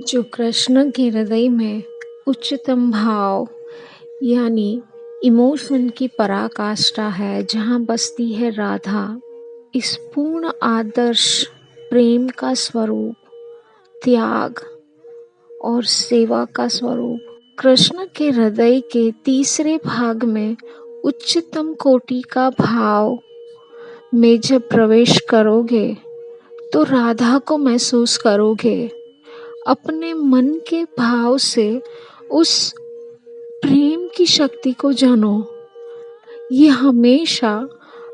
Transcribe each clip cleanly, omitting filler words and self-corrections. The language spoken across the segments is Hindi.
जो कृष्ण के हृदय में उच्चतम भाव यानी इमोशन की पराकाष्ठा है, जहाँ बसती है राधा, इस पूर्ण आदर्श प्रेम का स्वरूप, त्याग और सेवा का स्वरूप। कृष्ण के हृदय के तीसरे भाग में उच्चतम कोटि का भाव में जब प्रवेश करोगे तो राधा को महसूस करोगे। अपने मन के भाव से उस प्रेम की शक्ति को जानो। ये हमेशा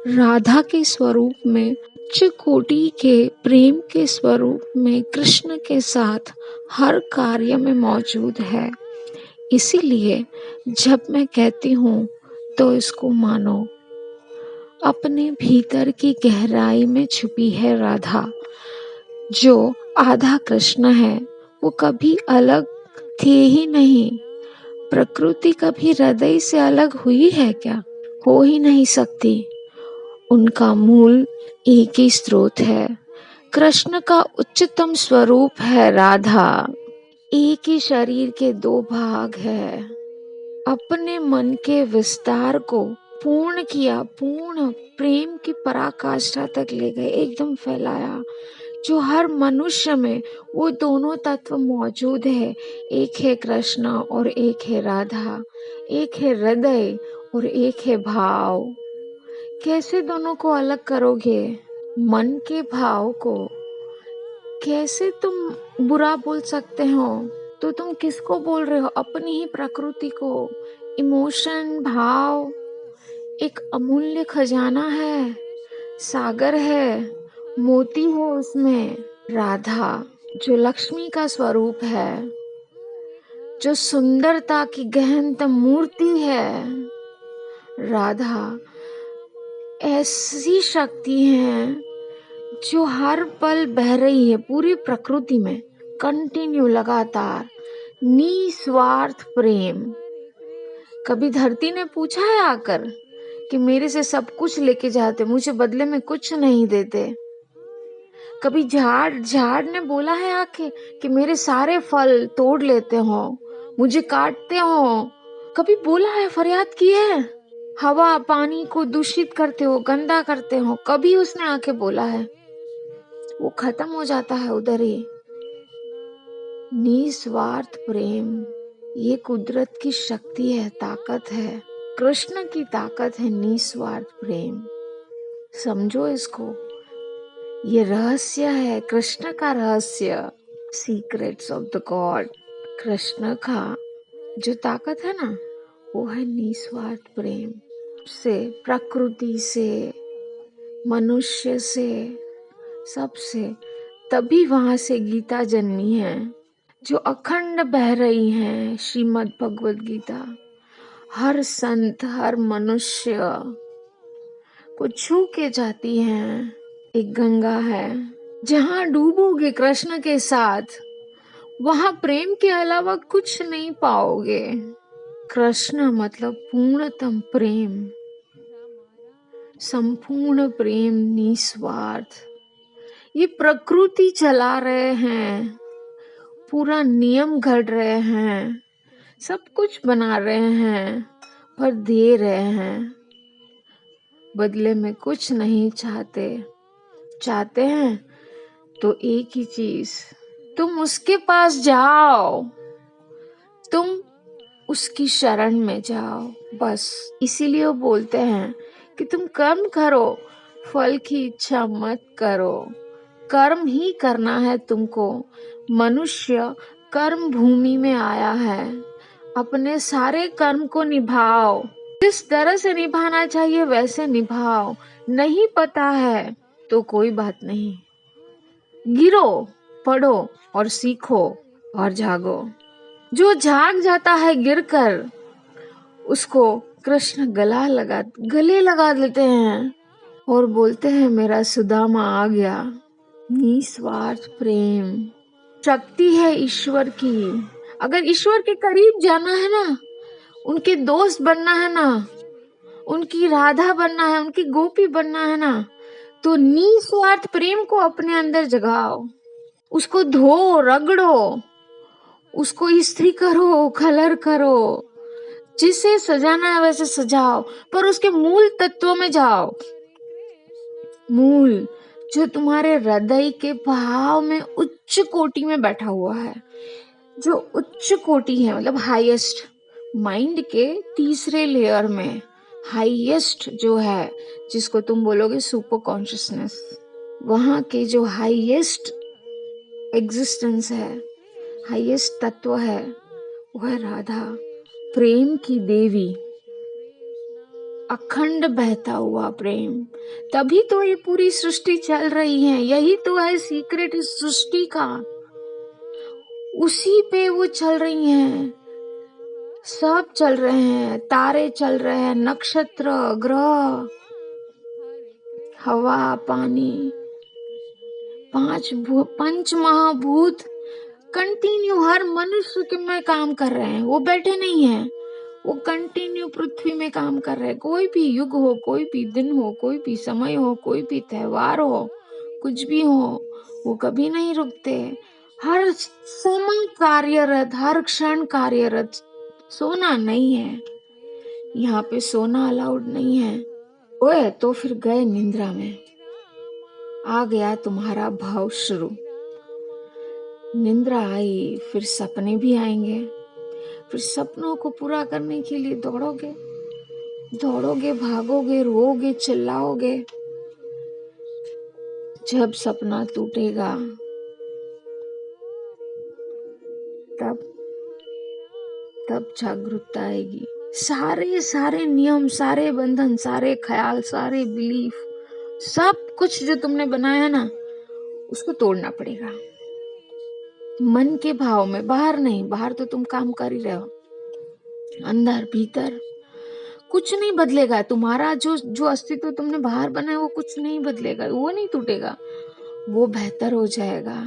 राधा के स्वरूप में, उच्च कोटि के प्रेम के स्वरूप में कृष्ण के साथ हर कार्य में मौजूद है। इसीलिए जब मैं कहती हूँ तो इसको मानो। अपने भीतर की गहराई में छुपी है राधा। जो आधा कृष्ण है वो कभी अलग थे ही नहीं। प्रकृति कभी हृदय से अलग हुई है क्या? हो ही नहीं सकती। उनका मूल एक ही स्रोत है। कृष्ण का उच्चतम स्वरूप है राधा। एक ही शरीर के दो भाग है। अपने मन के विस्तार को पूर्ण किया, पूर्ण प्रेम की पराकाष्ठा तक ले गए, एकदम फैलाया। जो हर मनुष्य में वो दोनों तत्व मौजूद है। एक है कृष्ण और एक है राधा। एक है हृदय और एक है भाव। कैसे दोनों को अलग करोगे? मन के भाव को कैसे तुम बुरा बोल सकते हो? तो तुम किसको बोल रहे हो? अपनी ही प्रकृति को। इमोशन, भाव एक अमूल्य खजाना है, सागर है, मोती हो उसमें। राधा जो लक्ष्मी का स्वरूप है, जो सुंदरता की गहनतम मूर्ति है, राधा ऐसी शक्ति है जो हर पल बह रही है पूरी प्रकृति में, कंटिन्यू, लगातार, निस्वार्थ प्रेम। कभी धरती ने पूछा है आकर कि मेरे से सब कुछ लेके जाते, मुझे बदले में कुछ नहीं देते? कभी झाड़ ने बोला है आके कि मेरे सारे फल तोड़ लेते हो, मुझे काटते हो? कभी बोला है, फरियाद की है? हवा पानी को दूषित करते हो, गंदा करते हो, कभी उसने आके बोला है? वो खत्म हो जाता है उधर ही। निस्वार्थ प्रेम ये कुदरत की शक्ति है, ताकत है। कृष्ण की ताकत है निस्वार्थ प्रेम। समझो इसको। ये रहस्य है, कृष्ण का रहस्य, secrets of the God. Krishna का जो ताकत है ना, वो है निस्वार्थ प्रेम। से, प्रकृति से, मनुष्य से, सबसे। तभी वहां से गीता जन्मी है, जो अखंड बह रही है, श्रीमद् भगवद गीता। हर संत, हर मनुष्य को छू के जाती है। एक गंगा है, जहाँ डूबोगे कृष्ण के साथ, वहां प्रेम के अलावा कुछ नहीं पाओगे। कृष्ण मतलब पूर्णतम प्रेम, संपूर्ण प्रेम, निस्वार्थ। ये प्रकृति चला रहे हैं, पूरा नियम घड़ रहे हैं, सब कुछ बना रहे हैं, पर दे रहे हैं, बदले में कुछ नहीं चाहते। चाहते हैं तो एक ही चीज, तुम उसके पास जाओ, तुम उसकी शरण में जाओ, बस। इसीलिए वो बोलते हैं कि तुम कर्म करो, फल की इच्छा मत करो। कर्म ही करना है तुमको। मनुष्य कर्म भूमि में आया है। अपने सारे कर्म को निभाओ, जिस तरह से निभाना चाहिए वैसे निभाओ। नहीं पता है तो कोई बात नहीं, गिरो, पढ़ो और सीखो और जागो। जो जाग जाता है गिरकर, उसको कृष्ण गले लगा देते हैं और बोलते हैं, मेरा सुदामा आ गया। निस्वार्थ प्रेम शक्ति है ईश्वर की। अगर ईश्वर के करीब जाना है ना, उनके दोस्त बनना है ना, उनकी राधा बनना है, उनकी गोपी बनना है ना, तो निस्वार्थ प्रेम को अपने अंदर जगाओ, उसको धो, रगड़ो, उसको इस्त्री करो, कलर करो, जिसे सजाना है वैसे सजाओ, पर उसके मूल तत्वों में जाओ। मूल जो तुम्हारे हृदय के भाव में उच्च कोटि में बैठा हुआ है, जो उच्च कोटि है, मतलब हाईएस्ट माइंड के तीसरे लेयर में हाईएस्ट जो है, जिसको तुम बोलोगे सुपर कॉन्शियसनेस, वहां के जो हाईएस्ट एग्जिस्टेंस है, हाईएस्ट तत्व है, वो है राधा, प्रेम की देवी, अखंड बहता हुआ प्रेम। तभी तो ये पूरी सृष्टि चल रही है, यही तो है सीक्रेट इस सृष्टि का, उसी पे वो चल रही हैं, सब चल रहे हैं, तारे चल रहे हैं, नक्षत्र, ग्रह, हवा, पानी, पंच महाभूत कंटिन्यू हर मनुष्य के में काम कर रहे हैं। वो बैठे नहीं हैं, वो कंटिन्यू पृथ्वी में काम कर रहे हैं। कोई भी युग हो, कोई भी दिन हो, कोई भी समय हो, कोई भी त्योहार हो, कुछ भी हो, वो कभी नहीं रुकते। हर समय कार्यरत, हर क्षण कार्यरत। सोना नहीं है यहाँ पे, सोना अलाउड नहीं है। ओए तो फिर गए निंद्रा में, आ गया तुम्हारा भाव शुरू। निंद्रा आई, फिर सपने भी आएंगे, फिर सपनों को पूरा करने के लिए दौड़ोगे, दौड़ोगे, भागोगे, रोओगे, चिल्लाओगे। जब सपना टूटेगा तब जागरूकता आएगी। सारे नियम, सारे बंधन, सारे ख्याल, सारे बिलीफ, सब कुछ जो तुमने बनाया ना, उसको तोड़ना पड़ेगा। मन के भाव में, बाहर नहीं। बाहर तो तुम काम कर ही रहे हो, अंदर भीतर कुछ नहीं बदलेगा। तुम्हारा जो अस्तित्व तुमने बाहर बनाया वो कुछ नहीं बदलेगा, वो नहीं टूटेगा, वो बेहतर हो जाएगा।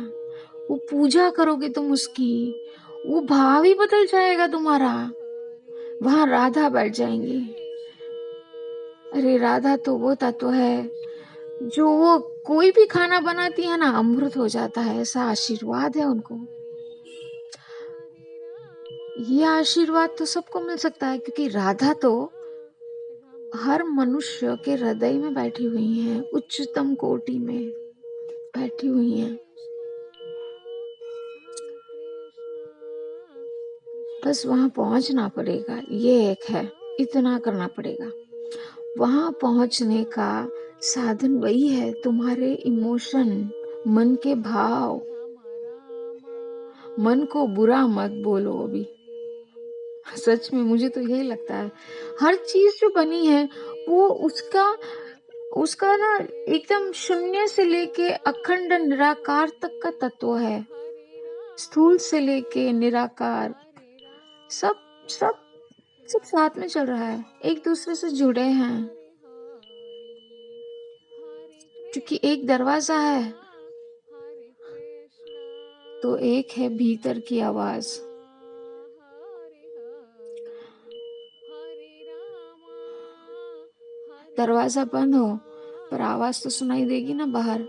वो पूजा करोगे तुम उसकी, वो भाव ही बदल जाएगा तुम्हारा। वहां राधा बैठ जाएंगी। अरे राधा तो वो तत्व है जो वो कोई भी खाना बनाती है ना, अमृत हो जाता है, ऐसा आशीर्वाद है उनको। ये आशीर्वाद तो सबको मिल सकता है, क्योंकि राधा तो हर मनुष्य के हृदय में बैठी हुई हैं, उच्चतम कोटि में बैठी हुई हैं। बस वहां पहुंचना पड़ेगा, ये एक है, इतना करना पड़ेगा। वहां पहुंचने का साधन वही है, तुम्हारे इमोशन, मन के भाव। मन को बुरा मत बोलो अभी, सच में मुझे तो यही लगता है। हर चीज जो बनी है वो उसका ना एकदम शून्य से लेके अखंड निराकार तक का तत्व है। स्थूल से लेके निराकार, सब सब सब साथ में चल रहा है, एक दूसरे से जुड़े हैं। क्योंकि एक दरवाजा है तो एक है भीतर की आवाज। दरवाजा बंद हो पर आवाज तो सुनाई देगी ना बाहर।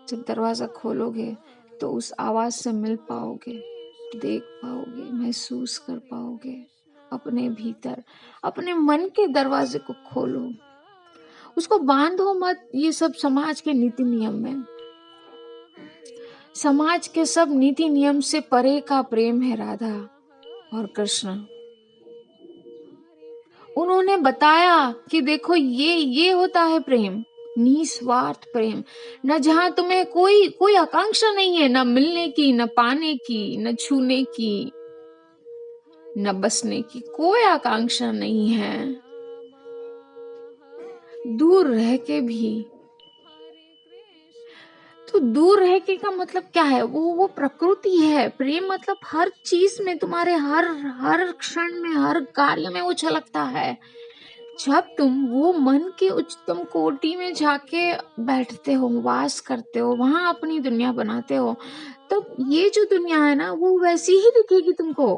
जब दरवाजा खोलोगे तो उस आवाज से मिल पाओगे, देख पाओगे, महसूस कर पाओगे। अपने भीतर, अपने मन के दरवाजे को खोलो, उसको बांधो मत ये सब समाज के नीति नियम में। समाज के सब नीति नियम से परे का प्रेम है राधा और कृष्ण। उन्होंने बताया कि देखो ये होता है प्रेम, निस्वार्थ प्रेम, न जहां तुम्हें कोई आकांक्षा नहीं है, न मिलने की, न पाने की, न छूने की, न बसने की, कोई आकांक्षा नहीं है। दूर रह के भी, तो दूर रह के का मतलब क्या है? वो प्रकृति है। प्रेम मतलब हर चीज में, तुम्हारे हर क्षण में, हर कार्य में वो झलकता है। जब तुम वो मन के उच्चतम कोटि में जाके बैठते हो, वास करते हो, वहां अपनी दुनिया बनाते हो, तो ये जो दुनिया है ना वो वैसी ही दिखेगी तुमको,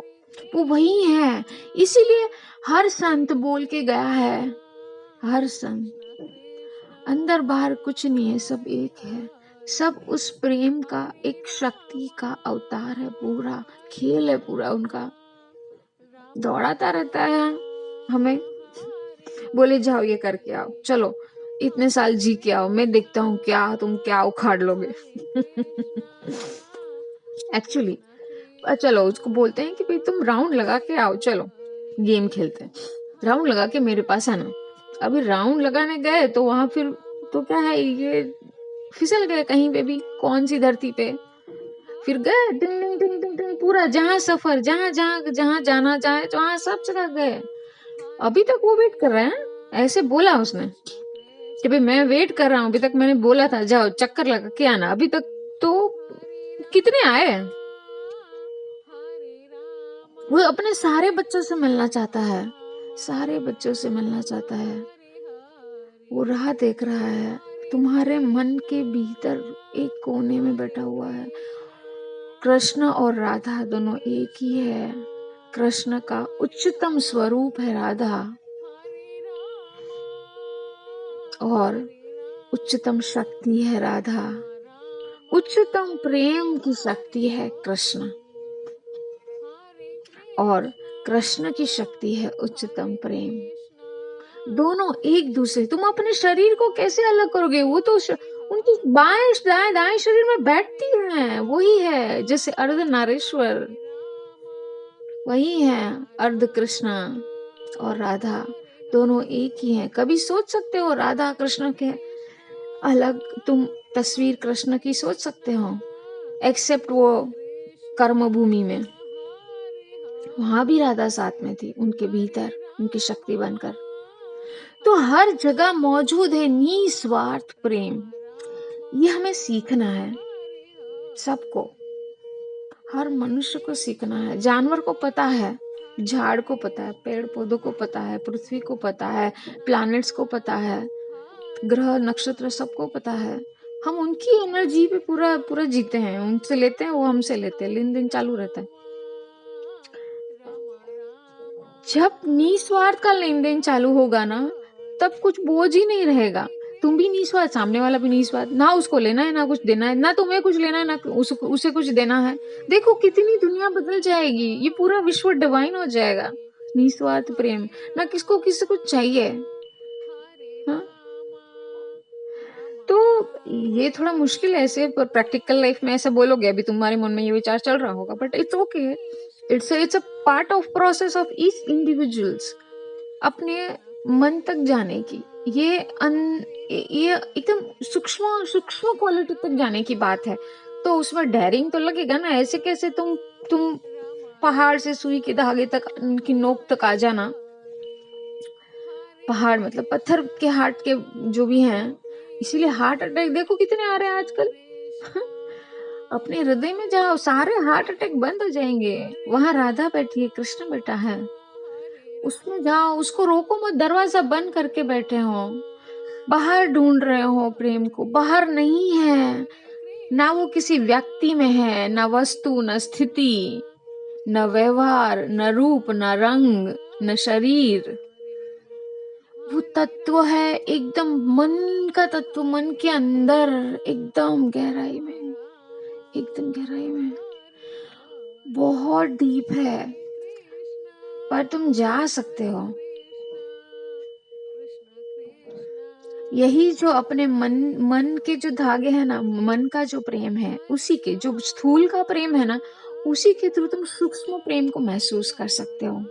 वो वही है। इसीलिए हर संत बोल के गया है, हर संत, अंदर बाहर कुछ नहीं है, सब एक है। सब उस प्रेम का एक शक्ति का अवतार है, पूरा खेल है पूरा उनका। दौड़ाता रहता है हमें, बोले जाओ ये करके आओ, चलो इतने साल जी के आओ, मैं देखता हूँ तुम क्या उखाड़ लोगे। एक्चुअली चलो उसको बोलते हैं कि भाई तुम राउंड लगा के आओ, चलो गेम खेलते हैं, राउंड लगा के मेरे पास आना। अभी राउंड लगाने गए तो वहां फिर तो क्या है, ये फिसल गए कहीं पे भी, कौन सी धरती पे, फिर गए टिंग टिंग टिंग टिंग टिंग, पूरा जहां सफर जहां जहां जहां जाना चाहे तो वहां सब जगह गए। अभी तक वो वेट कर रहे हैं, ऐसे बोला उसने कि भाई मैं वेट कर रहा हूँ, अभी तक मैंने बोला था जाओ चक्कर लगा के आना, अभी तक तो कितने आए। वो अपने सारे बच्चों से मिलना चाहता है, सारे बच्चों से मिलना चाहता है। वो राह देख रहा है, तुम्हारे मन के भीतर एक कोने में बैठा हुआ है। कृष्ण और राधा दोनों एक ही है। कृष्ण का उच्चतम स्वरूप है राधा, और उच्चतम शक्ति है राधा। उच्चतम प्रेम की शक्ति है कृष्ण, और कृष्ण की शक्ति है उच्चतम प्रेम। दोनों एक दूसरे, तुम अपने शरीर को कैसे अलग करोगे, वो तो उनकी बाएं दाएं दाएं शरीर में बैठती हैं, वही है। जैसे अर्धनारीश्वर वही है, अर्ध कृष्ण और राधा दोनों एक ही हैं। कभी सोच सकते हो राधा कृष्ण के अलग तुम तस्वीर कृष्ण की सोच सकते हो? एक्सेप्ट वो कर्म भूमि में, वहां भी राधा साथ में थी, उनके भीतर उनकी शक्ति बनकर। तो हर जगह मौजूद है निस्वार्थ प्रेम। ये हमें सीखना है, सबको, हर मनुष्य को सीखना है। जानवर को पता है, झाड़ को पता है, पेड़ पौधों को पता है, पृथ्वी को पता है, प्लैनेट्स को पता है, ग्रह नक्षत्र सबको पता है। हम उनकी एनर्जी पे पूरा पूरा जीते हैं, उनसे लेते हैं, वो हमसे लेते हैं, लेन देन चालू रहता है। जब निस्वार्थ का लेन देन चालू होगा ना, तब कुछ बोझ ही नहीं रहेगा। तुम भी निस्वार्थ, सामने वाला भी निस्वार्थ, ना उसको लेना है ना कुछ देना है, ना तुम्हें कुछ लेना है ना उसे कुछ देना है। देखो कितनी दुनिया बदल जाएगी, ये पूरा विश्व डिवाइन हो जाएगा। निस्वार्थ प्रेम, ना किसको किसी कुछ चाहिए। हाँ, तो ये थोड़ा मुश्किल है ऐसे प्रैक्टिकल लाइफ में ऐसा बोलोगे, अभी तुम्हारे मन में ये विचार चल रहा होगा, but it's okay. It's a part of process of each individuals, अपने मन तक जाने की। ये एकदम सूक्ष्म सूक्ष्म क्वालिटी तक जाने की बात है। तो उसमें डेयरिंग तो लगेगा ना, ऐसे कैसे तुम पहाड़ से सुई के धागे तक, उनकी नोक तक आ जाना। पहाड़ मतलब पत्थर के हार्ट के जो भी हैं, इसीलिए हार्ट अटैक देखो कितने आ रहे हैं आजकल। अपने हृदय में जाओ, सारे हार्ट अटैक बंद हो जाएंगे। वहां राधा बैठी है, कृष्ण बैठा है, उसमें जाओ, उसको रोको मत, दरवाजा बंद करके बैठे हो, बाहर ढूंढ रहे हो प्रेम को, बाहर नहीं है। ना वो किसी व्यक्ति में है, ना वस्तु, न स्थिति, न व्यवहार, न रूप, न रंग, न शरीर। वो तत्व है एकदम मन का तत्व, मन के अंदर, एकदम गहराई में, एकदम गहराई में, बहुत डीप है, पर तुम जा सकते हो। यही जो अपने मन के जो धागे हैं ना, मन का जो प्रेम है, उसी के जो स्थूल का प्रेम है ना, उसी के थ्रू तुम सूक्ष्म प्रेम को महसूस कर सकते हो।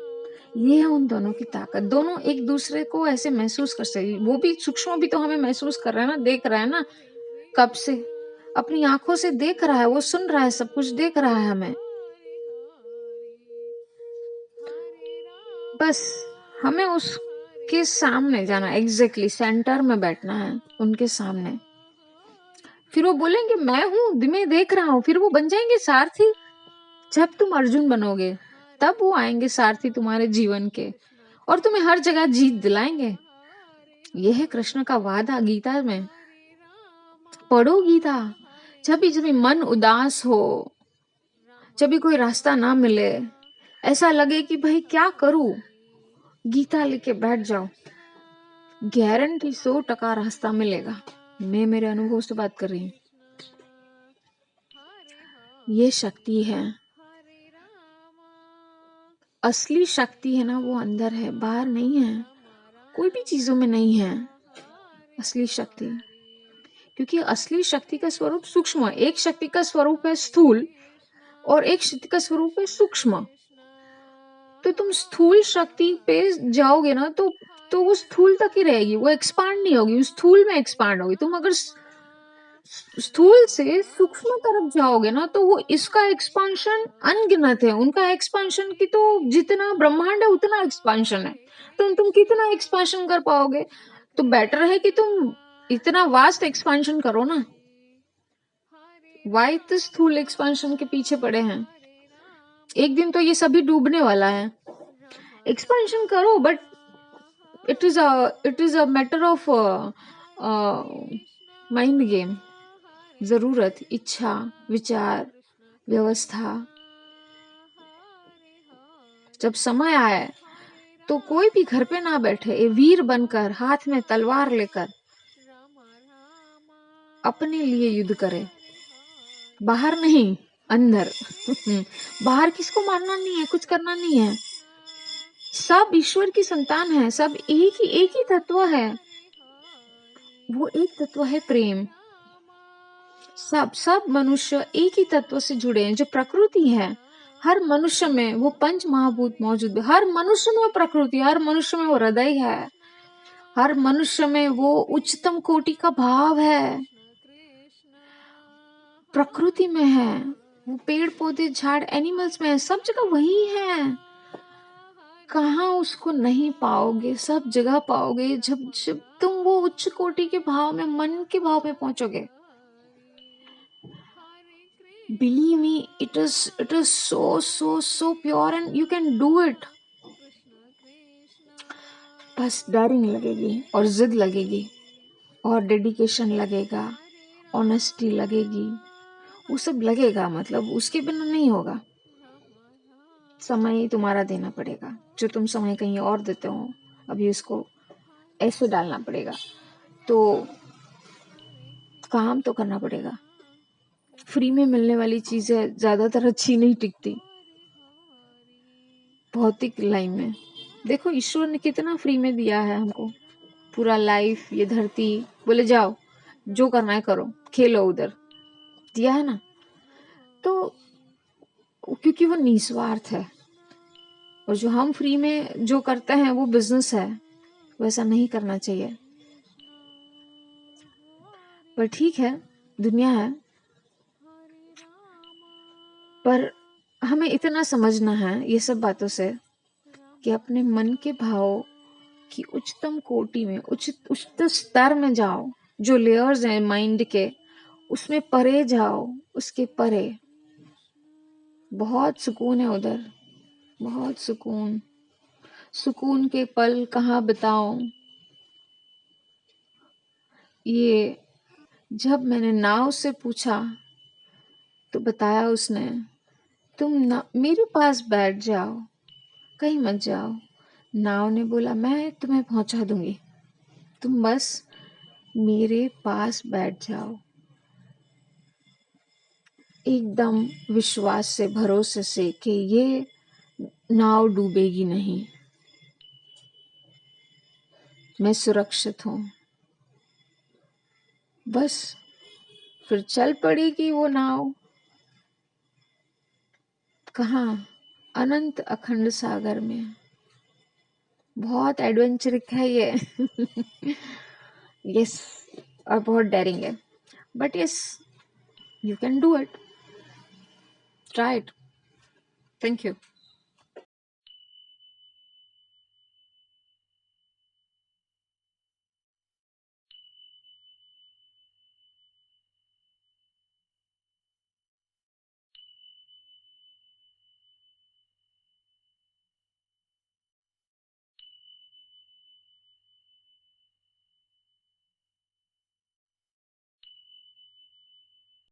ये है उन दोनों की ताकत, दोनों एक दूसरे को ऐसे महसूस कर सकते। वो भी सूक्ष्म भी तो हमें महसूस कर रहा है ना, देख रहा है ना, कब से अपनी आंखों से देख रहा है, वो सुन रहा है, सब कुछ देख रहा है हमें। बस हमें उसके सामने जाना, एग्जैक्टली सेंटर में बैठना है उनके सामने। फिर वो बोलेंगे मैं हूं, मैं देख रहा हूं, फिर वो बन जाएंगे सारथी। जब तुम अर्जुन बनोगे तब वो आएंगे सारथी तुम्हारे जीवन के, और तुम्हें हर जगह जीत दिलाएंगे। यह है कृष्ण का वादा गीता में। पढ़ो गीता, जब भी मन उदास हो, जब भी कोई रास्ता ना मिले, ऐसा लगे कि भाई क्या करूं, गीता लेके बैठ जाओ, गारंटी 100% रास्ता मिलेगा। मैं मेरे अनुभव से बात कर रही हूँ। ये शक्ति है। असली शक्ति है ना, वो अंदर है, बाहर नहीं है, कोई भी चीजों में नहीं है असली शक्ति। क्योंकि असली शक्ति का स्वरूप सूक्ष्म है। एक शक्ति का स्वरूप है स्थूल और एक शक्ति का स्वरूप है सूक्ष्म। तो तुम स्थूल शक्ति पे जाओगे ना तो वो स्थूल तक ही रहेगी, वो एक्सपांड नहीं होगी, उस स्थूल में एक्सपांड होगी। तुम अगर स्थूल से सूक्ष्म तरफ जाओगे ना तो वो इसका एक्सपांशन अनगिनत है, उनका एक्सपांशन की तो जितना ब्रह्मांड है उतना एक्सपांशन है। तो तुम कितना एक्सपांशन कर पाओगे? तो बेटर है कि तुम इतना वास्ट एक्सपांशन करो ना। वाई तो स्थूल एक्सपांशन के पीछे पड़े हैं? एक दिन तो ये सभी डूबने वाला है। एक्सपांशन करो, but it is a matter of mind game. जरूरत, इच्छा, विचार, व्यवस्था। जब समय आए तो कोई भी घर पे ना बैठे, ये वीर बनकर हाथ में तलवार लेकर अपने लिए युद्ध करे, बाहर नहीं, अंदर। बाहर किसको मारना नहीं है, कुछ करना नहीं है। सब ईश्वर की संतान है, सब एक ही तत्व है। वो एक तत्व है प्रेम। सब मनुष्य एक ही तत्व से जुड़े हैं, जो प्रकृति है। हर मनुष्य में वो पंच महाभूत मौजूद है। हर मनुष्य में वो प्रकृति, हर मनुष्य में वो हृदय है, हर मनुष्य में वो उच्चतम कोटि का भाव है, प्रकृति में है। वो पेड़ पौधे झाड़ एनिमल्स में है, सब जगह वही है। कहाँ उसको नहीं पाओगे? सब जगह पाओगे जब जब तुम वो उच्च कोटि के भाव में, मन के भाव में पहुंचोगे। Believe me, it is so pure and you can do it. बस डरिंग लगेगी और जिद लगेगी और डेडिकेशन लगेगा, ऑनेस्टी लगेगी, वो सब लगेगा। मतलब उसके बिना नहीं होगा। समय तुम्हारा देना पड़ेगा, जो तुम समय कहीं और देते हो अभी उसको ऐसे डालना पड़ेगा। तो काम तो करना पड़ेगा। फ्री में मिलने वाली चीजें ज्यादातर अच्छी नहीं टिकती। भौतिक लाइन में देखो, ईश्वर ने कितना फ्री में दिया है हमको, पूरा लाइफ, ये धरती। बोले जाओ जो करना है करो, खेलो, उधर दिया है ना। तो क्योंकि वो निस्वार्थ है, और जो हम फ्री में जो करते हैं वो बिजनेस है, वैसा नहीं करना चाहिए। पर ठीक है, दुनिया है। पर हमें इतना समझना है ये सब बातों से कि अपने मन के भाव की उच्चतम कोटि में, उच्च स्तर में जाओ। जो लेयर्स हैं माइंड के, उसमें परे जाओ, उसके परे। बहुत सुकून है उधर, बहुत सुकून। सुकून के पल कहाँ बिताऊं? ये जब मैंने नाव से पूछा तो बताया उसने, तुम ना मेरे पास बैठ जाओ, कहीं मत जाओ। नाव ने बोला, मैं तुम्हें पहुंचा दूंगी, तुम बस मेरे पास बैठ जाओ। एकदम विश्वास से, भरोसे से कि ये नाव डूबेगी नहीं, मैं सुरक्षित हूं। बस फिर चल पड़ेगी वो नाव। कहाँ? अनंत अखंड सागर में। बहुत एडवेंचरिक है ये। यस, और बहुत डेयरिंग है, but yes, you can do it, try it. Thank you.